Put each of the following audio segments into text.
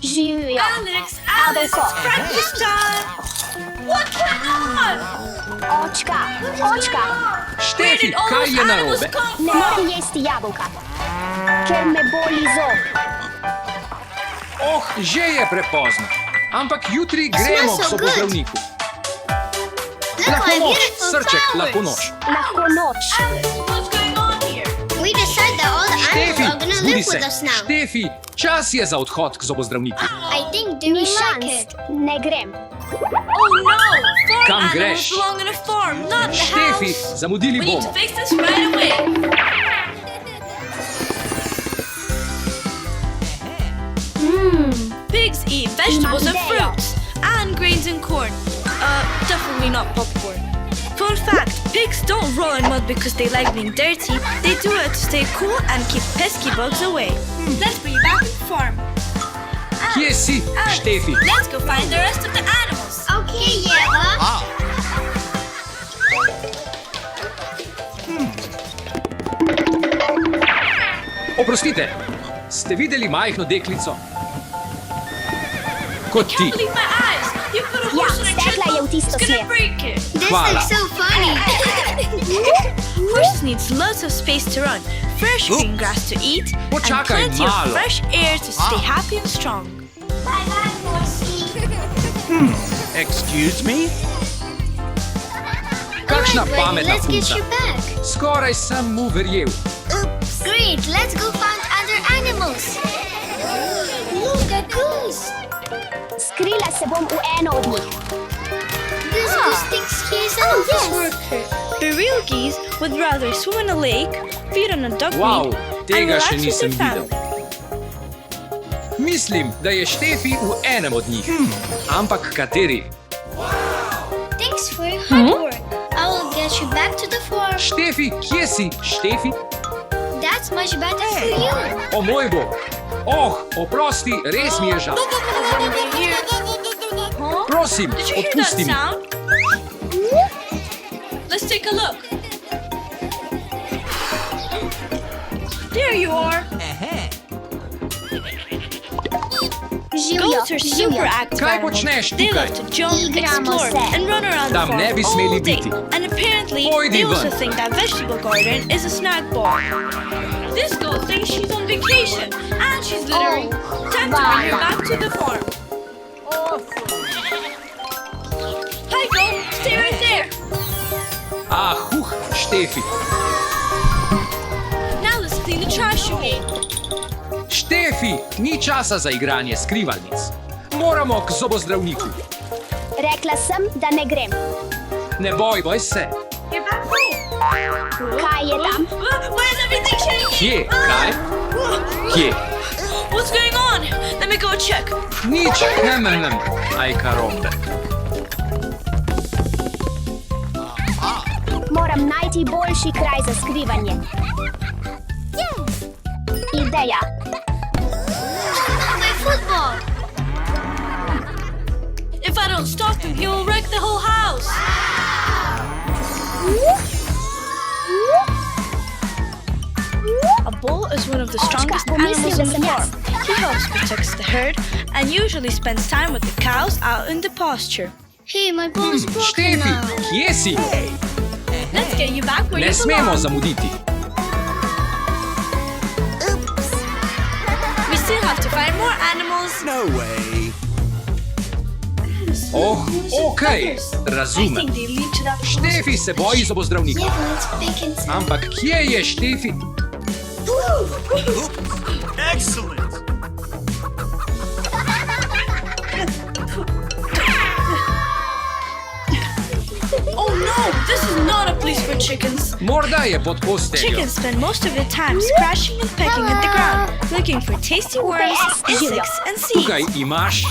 Živijo. Alex, it's breakfast time! What's going on? Očka. Štefi, kaj je narobe? Ne morem jesti jabolka, ker me boli zob. Oh, že je prepozno. Ampak jutri gremo k zobozdravniku. Lahko noč, srček, lahko noč. Lahko noč. Alex, what's going on here? We decided that all the Štefi, animals are gonna zbudi live se. with us now. Štefi, čas je za odhod k zobozdravniku. I think do Ni we like šans, it? ne grem. Oh no! Farm Kam animals greš? belong in a farm, not the Štefi, house. zamudili We need to bomo. fix this right away. Pigs eat vegetables and idea. fruits, and grains and corn. Definitely not popcorn. Fun fact, pigs don't roll in mud because they like being dirty. They do it to stay cool and keep pesky bugs away. Let's bring you back to the farm. Kje si, Alex, Štefi? let's go find the rest of the animals. Okay, Yeva. Oprostite, ste videli majhno deklico? Kot ti. Can't believe my eyes. You put a horse in a stekla je v tisto It's gonna smer. break it. This Hvala. looks so funny. Horses needs lots of space to run, fresh green grass to eat, and Počakaj plenty malo. of fresh air to stay happy and strong. Bye-bye, horsey. Excuse me? Kakšna Alright, Granny, pametna let's get punca. you back. Skoraj sem mu verjel. Oops. Great, let's go find other animals. Look, a goose. Skrila se bom v eno od njih. This goose thinks he's an office worker. The real geese would rather swim in a lake, feed on a duck Wow, meat, and tega relax še with nisem their videl. family. Mislim, da je Štefi v enem od njih. Ampak kateri? Thanks for your hard work. I will get you back to the farm. Štefi, kje si? Štefi? That's much better for you. O moj bog. Oh, oprosti, res mi je žal. Huh? Prosim, Did you hear that odpusti mi. sound? Let's take a look. There you are. Živijo, Goats are super active Kaj animals. počneš They tukaj? love to jump, Igramo explore, se. and run around the Tam farm ne bi all smeli day. biti. And apparently, Pojdi they also ven. think that vegetable garden is a snack bar. This goat thinks she's on vacation, and she's littering. Time to bring her back to the farm. Hi, goat. Stay right there. Ah, Štefi. Now let's clean the trash you made. Štefi, ni časa za igranje skrivalnic. Moramo k zobozdravniku. Rekla sem, da ne grem. Ne boj se. Get back home. Kaj je tam? Why is everything shaking? Kje? Kaj? Kje? What's going on? Let me go check. Nič, nem. Aj karote. Moram najti boljši kraj za skrivanje. Ideja. My football. If I don't stop him, he will wreck the whole house. A bull is one of the strongest animals in the farm. He helps protect the herd and usually spends time with the cows out in the pasture. Hey, my ball is broken Štefi, now. kje si? Let's get you back where Ne you smemo belong. zamuditi. We still have to find more animals. No way. Oh, okej, I razumem. think they lead to that Štefi se boji zobozdravnika. Yeah, well, it's big and Ampak kje je Štefi? Excellent. Oh no, this is not a place for chickens. Morda je pod posteljo. Chickens spend most of their time scratching and pecking at the ground, looking for tasty worms, insects, and seeds. Tukaj imaš.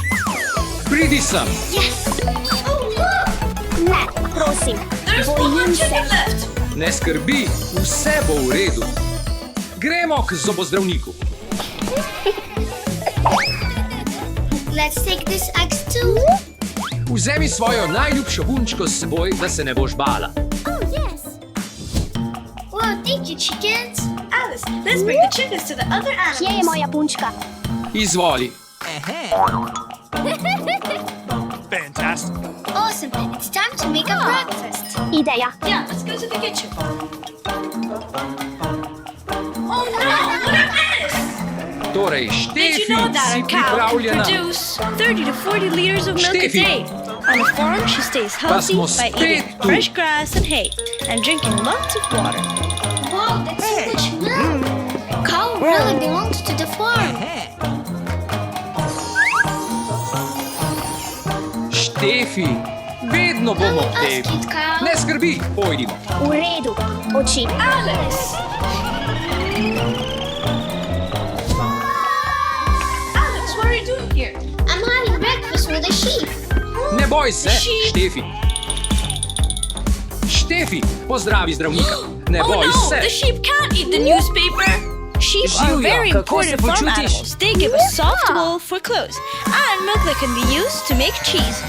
Pridi sem. Ne, prosim. There's one more Bojim se. chicken left. Ne skrbi, vse bo v redu. Gremo k zobozdravniku. let's take this axe too. Vzemi svojo najljubšo punčko s seboj, da se ne boš bala. Oh, yes. Well, thank you, chickens. Alice, let's bring the chickens to the other Kje je animals. moja punčka? Izvoli. Fantastic. Awesome. It's time to make a breakfast. Ideja. Yeah, let's go to the kitchen. Oh no! Look at this! Torej, Did Štefi, you know that si a cow can pripravljena? produce 30 to 40 liters of milk a Steffi. day? On a farm, she stays healthy smo by spet eating tu. fresh grass and hay and drinking lots of water. Wow, that's so much milk. Cow really belongs to the farm. Štefi, vedno bomo Don't ask tebi. it, cow. Ne skrbi, pojdimo. V redu. Oči. Alice! Alex, what are you doing here? I'm having breakfast with the sheep. Ne boj se, Sheep. Štefi. Štefi, pozdravi zdravnika. Ne Oh boj no, se. the sheep can't eat the newspaper. Sheep are Živjo, very kako se important farm počutiš? animals. They give us soft wool for clothes and milk that can be used to make cheese.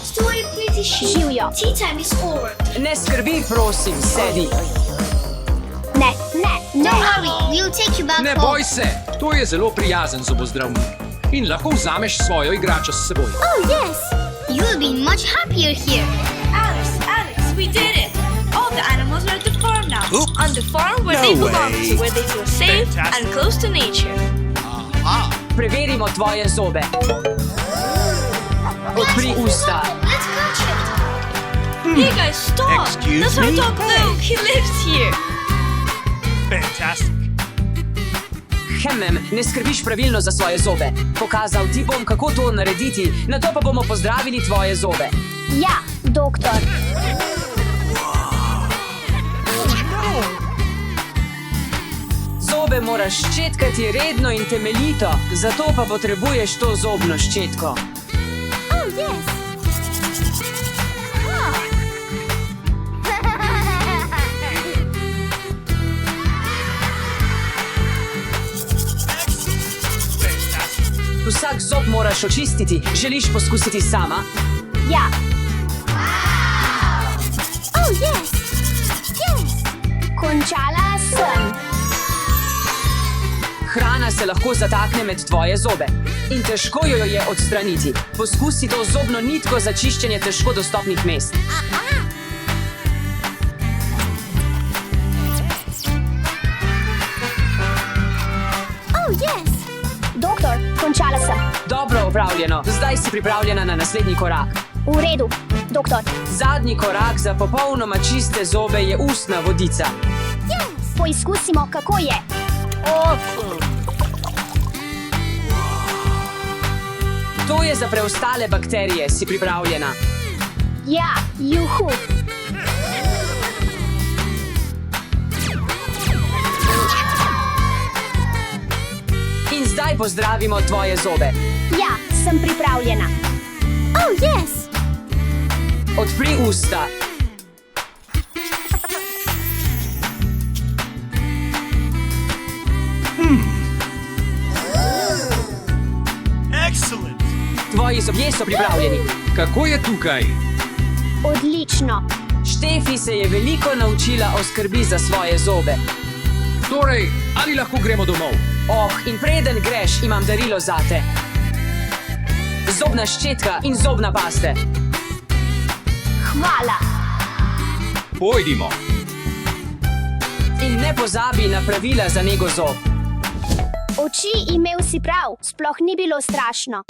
Story pretty sheep. Živjo. Tea time is over. Ne skrbi, prosim, sedi. Ne, ne, Don't ne. worry, we'll take you back Ne home. boj se, to je zelo prijazen zobozdravnik. In lahko vzameš svojo igračo s seboj. Oh yes. You'll be much happier here. Alex, we did it! All the animals are at the farm now. Oops. On the farm where No they belong way. to, where they feel safe Fantastic. and close to nature. Ah. Preverimo tvoje zobe. Odpri usta. Let's catch it. Hey guys, stop! Excuse That's our me? dog Luke. He lives here. Fantastic. Ne skrbiš pravilno za svoje zobe. Pokazal ti bom, kako to narediti, nato pa bomo pozdravili tvoje zobe. Ja, doktor. Zobe moraš ščetkati redno in temeljito, zato pa potrebuješ to zobno ščetko. Oh yes. Fantastic. Vsak zob moraš očistiti. Želiš poskusiti sama? Ja. Oh yes. Yes. Končala sem. Hrana se lahko zatakne med tvoje zobe in težko jo je odstraniti. Poskusi to zobno nitko za čiščenje težko dostopnih mest. Oh yes. Doktor, končala sem. Dobro opravljeno. Zdaj si pripravljena na naslednji korak. V redu, doktor. Zadnji korak za popolnoma čiste zobe je ustna vodica. Poizkusimo, kako je. To je za preostale bakterije. Si pripravljena? Ja, juhu. In zdaj pozdravimo tvoje zobe. Ja, sem pripravljena. Oh yes. Odpri usta. Excellent. Tvoji zobje so pripravljeni. Kako je tukaj? Odlično. Štefi se je veliko naučila o skrbi za svoje zobe. Torej, ali lahko gremo domov? Oh, in preden greš, imam darilo zate. Zobna ščetka in zobna paste. Hvala. Pojdimo. In ne pozabi na pravila za nego zob. Oči imel si prav, sploh ni bilo strašno.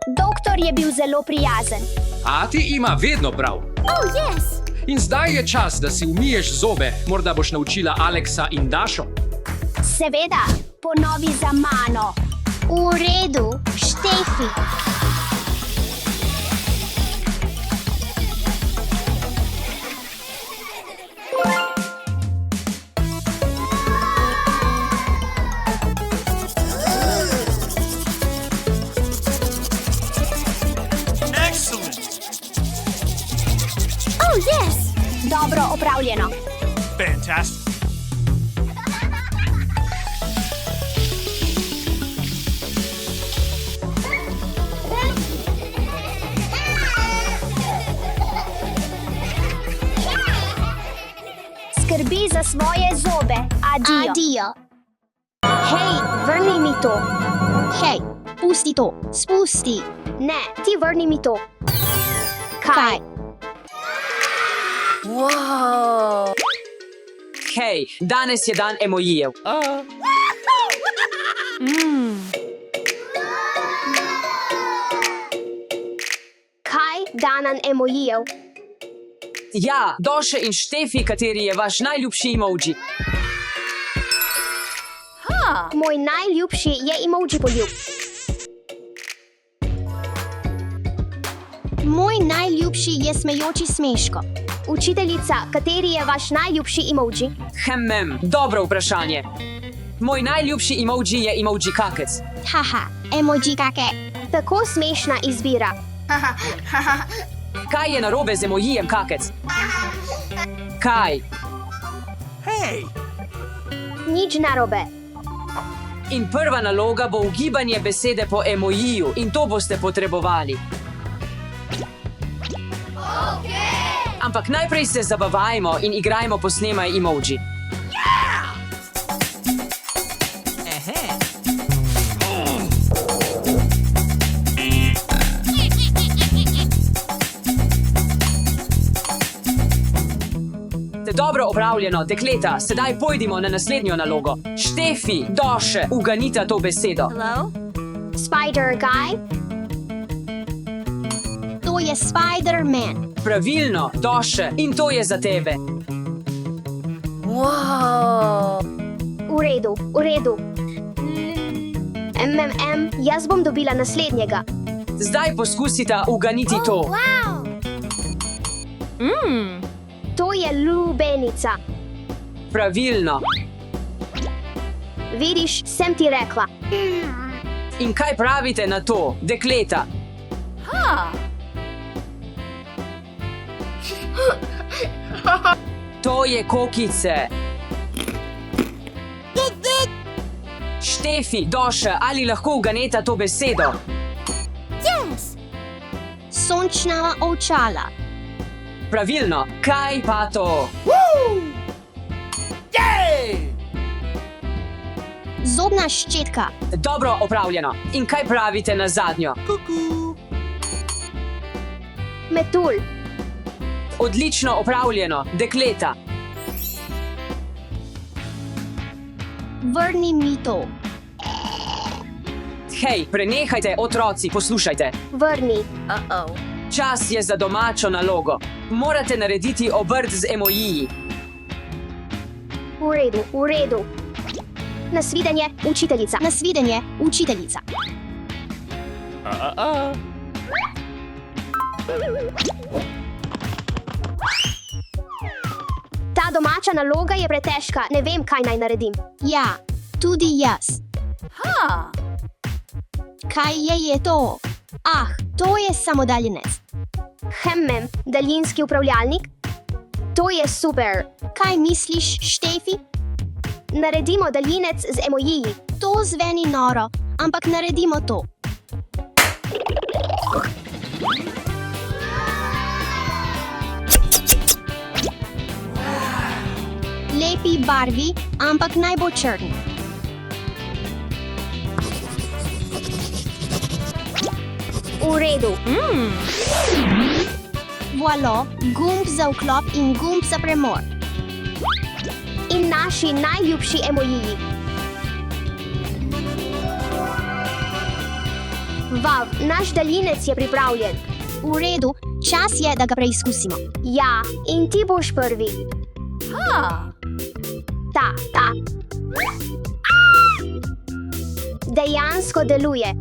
Doktor je bil zelo prijazen. Ati ima vedno prav. Oh yes. In zdaj je čas, da si umiješ zobe. Morda boš naučila Aleksa in Dašo. Seveda, ponovi za mano. V redu, Štefi. Excellent. Oh yes. Dobro opravljeno. Fantastic. Skrbi za svoje zobe. Adijo. Adijo. Hej, vrni mi to. Hej, Pusti to, spusti. Ne, ti vrni mi to. Kaj? Hej, danes je dan emojijev. Kaj danan emojijev? Ja, Doše in Štefi, kateri je vaš najljubši emoji. Moj najljubši je emoji poljub. Moj najljubši je smejoči smeško. Učiteljica, kateri je vaš najljubši emoji? Dobro vprašanje. Moj najljubši emoji je emoji kakec. Haha, emoji kake. Tako smešna izbira. Kaj je narobe z emojijem kakec? Kaj? Hey! Nič narobe. In prva naloga bo ugibanje besede po emojiju in to boste potrebovali. Ampak najprej se zabavajmo in igrajmo posnemaj emoji. Dobro opravljeno, dekleta, sedaj pojdimo na naslednjo nalogo. Štefi, Doše, uganita to besedo. Hello? Spider guy? To je Spider-Man. Pravilno, Doše, in to je za tebe. V redu, v redu. Jaz bom dobila naslednjega. Zdaj poskusita uganiti to. Wow! To je lubenica. Pravilno. Vidiš, sem ti rekla. In kaj pravite na to, dekleta? To je kokice. Štefi, Doše, ali lahko uganeta to besedo? Sončna očala. Pravilno, kaj pa to? Zobna ščetka. Dobro opravljeno. In kaj pravite na zadnjo? Metul. Odlično opravljeno, dekleta. Vrni mi to. Hej, prenehajte, otroci, poslušajte. Vrni. Čas je za domačo nalogo. Morate narediti obrt z emojiji. V redu, v redu. Nasvidenje, učiteljica. Nasvidenje, učiteljica. Ta domača naloga je pretežka, ne vem, kaj naj naredim. Ja, tudi jaz. Kaj je to? Ah, to je samodaljenec. Daljinski upravljalnik? To je super. Kaj misliš, Štefi? Naredimo daljinec z emojiji. To zveni noro, ampak naredimo to. Lepi barvi, ampak naj bo črn. V redu. Voila, gumb za vklop in gumb za premor. In naši najljubši emojiji. Vav, naš daljinec je pripravljen. V redu, čas je, da ga preizkusimo. Ja, in ti boš prvi. Ta. Dejansko deluje.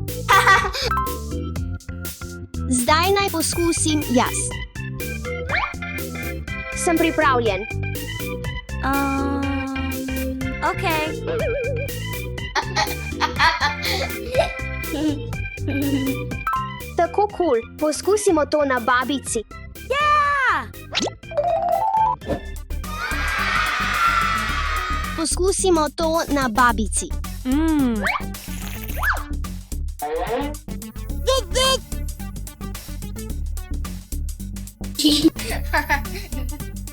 Zdaj naj poskusim jaz. Sem pripravljen. Okay. Tako kul, poskusimo to na babici. Poskusimo to na babici.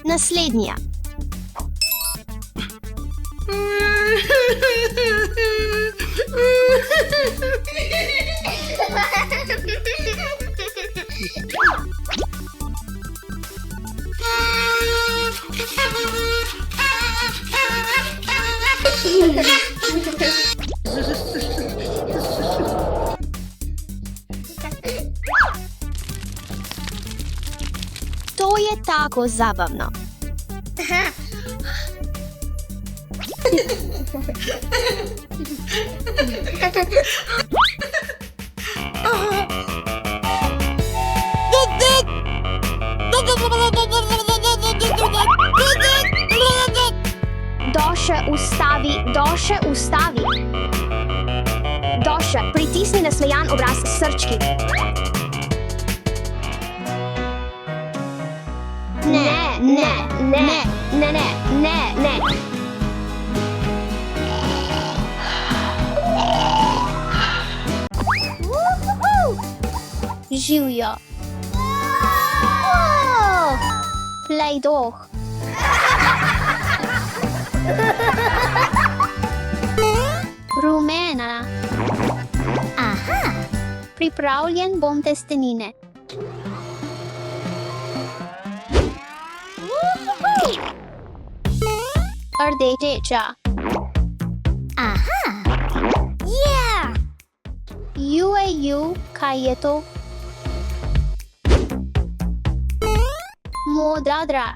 Naslednja. To je tako zabavno. Doše, ustavi, Doše, ustavi. Doše, pritisni nasmejan obraz s srčki. Ne, ne, ne, ne, ne, ne, ne. Živijo. Play-Doh. Rumena. Aha. Pripravljen bom testenine. Rdeča. Aha. Yeah. Kaj je to? Modra.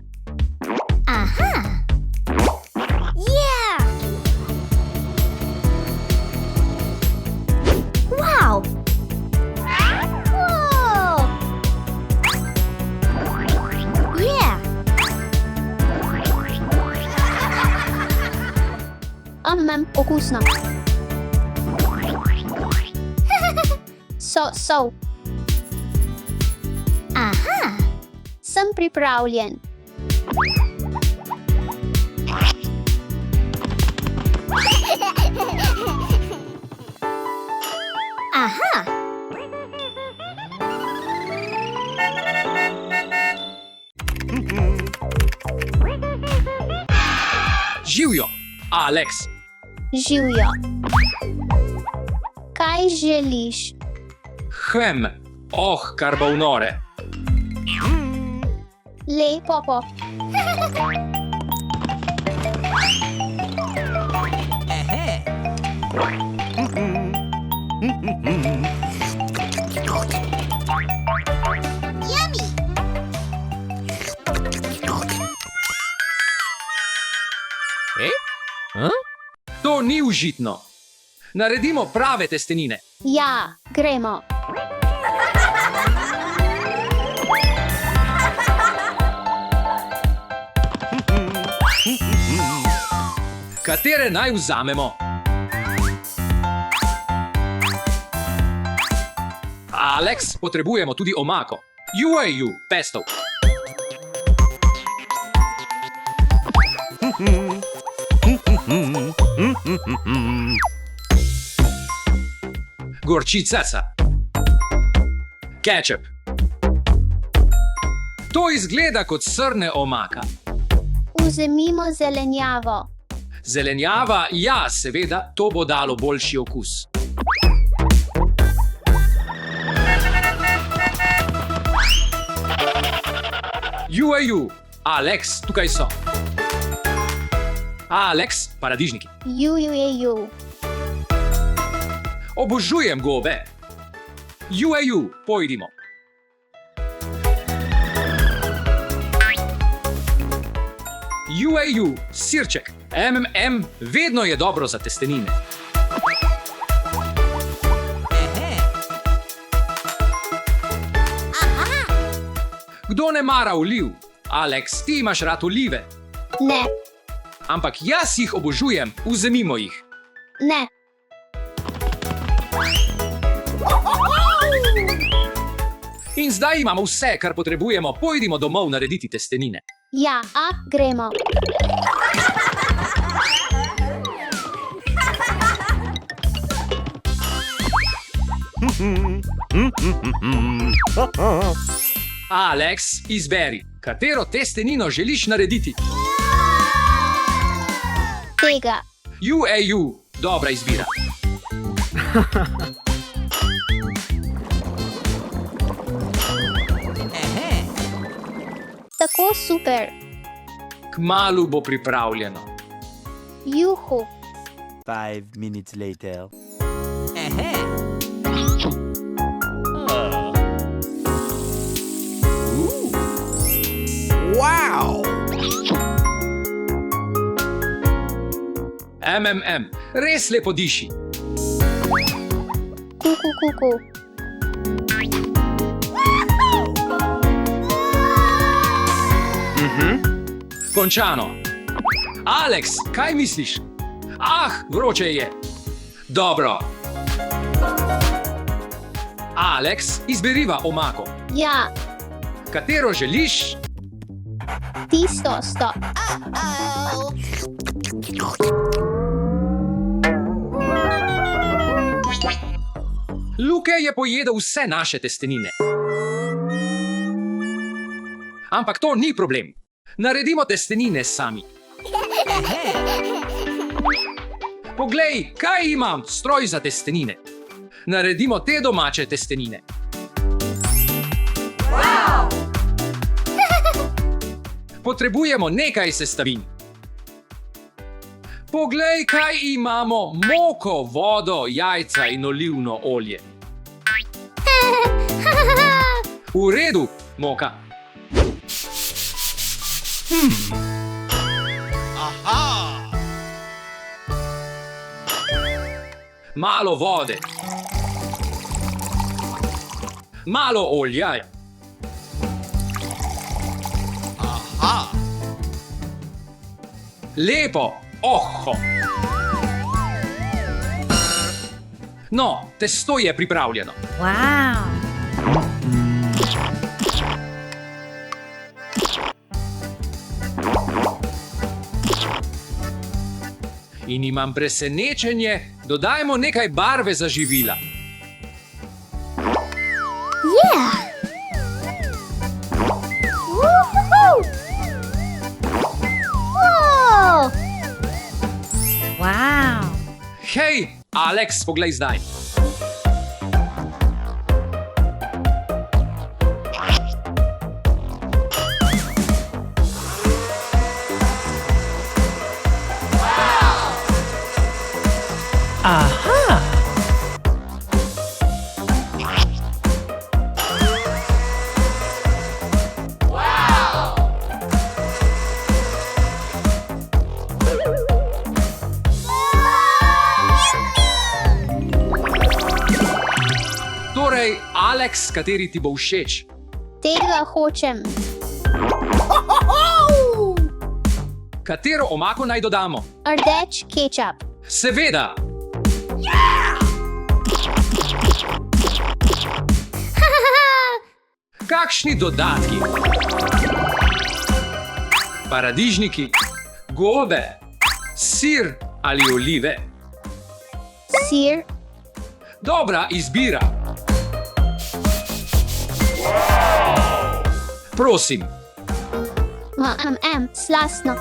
Aha. Yeah. Wow. Whoa. Yeah. Okusno. So. Aha. Sem pripravljen. Aha. Živijo, Alex. Živijo. Kaj želiš? Kar bo nore. Lepo. To ni užitno. Naredimo prave testenine. Ja, gremo. Katere naj vzamemo? Alex, potrebujemo tudi omako. Jueju, pesto. Gorčica. Ketchup. To izgleda kot srne omaka. Vzemimo zelenjavo. Zelenjava, ja, seveda, to bo dalo boljši okus. Jueju, Alex, tukaj so. Alex, paradižniki. Ju. Obožujem gobe. Jueju, pojdimo. Jueju, sirček. Vedno je dobro za testenine. Kdo ne mara oliv? Alex, ti imaš rad olive. Ne. Ampak jaz jih obožujem, vzemimo jih. Ne. In zdaj imamo vse, kar potrebujemo, pojdimo domov narediti testenine. Ja, gremo. Alex, izberi, katero testenino želiš narediti. Tega. Jueju, dobra izbira. super. Kmalu bo pripravljeno. Juhu. 5 minutes later. Wow! Res lepo diši. Kuku. Končano. Alex, kaj misliš? Vroče je. Dobro. Alex, izberiva omako. Ja, Katero želiš? tisto sto. Luke je pojedel vse naše testenine. Ampak to ni problem. Naredimo testenine sami. Poglej, kaj imam, stroj za testenine. Naredimo te domače testenine. Potrebujemo nekaj sestavin. Poglej, kaj imamo: moko, vodo, jajca in olivno olje. V redu, moka. Malo vode. Malo olja. Lepo. No, testo je pripravljeno. In imam presenečenje, dodajmo nekaj barve za živila. Hej, Alex, poglej zdaj. Torej, Alex, kateri ti bo všeč? Tega hočem. Katero omako naj dodamo? Rdeč kečap. Seveda! Kakšni dodatki? Paradižniki, gobe, sir ali olive? Sir. Dobra izbira. Prosim. Slastno.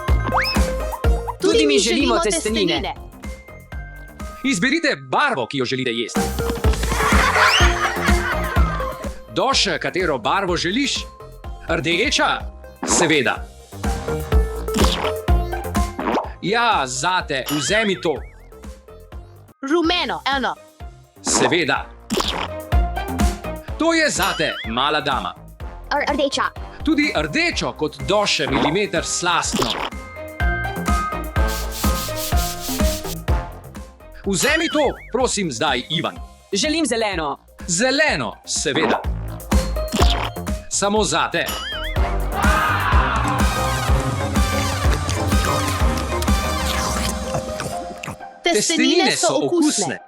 Tudi mi želimo testenine. Izberite barvo, ki jo želite jesti. Doš, katero barvo želiš? Rdeča? Seveda. Ja, zate, vzemi to. Rumeno, eno. Seveda. To je zate, mala dama. Rdeča. Tudi rdečo kot doše milimeter slastno. Vzemi to, prosim, zdaj, Ivan. Želim zeleno. Zeleno, seveda. Samo zate. Testenine so okusne.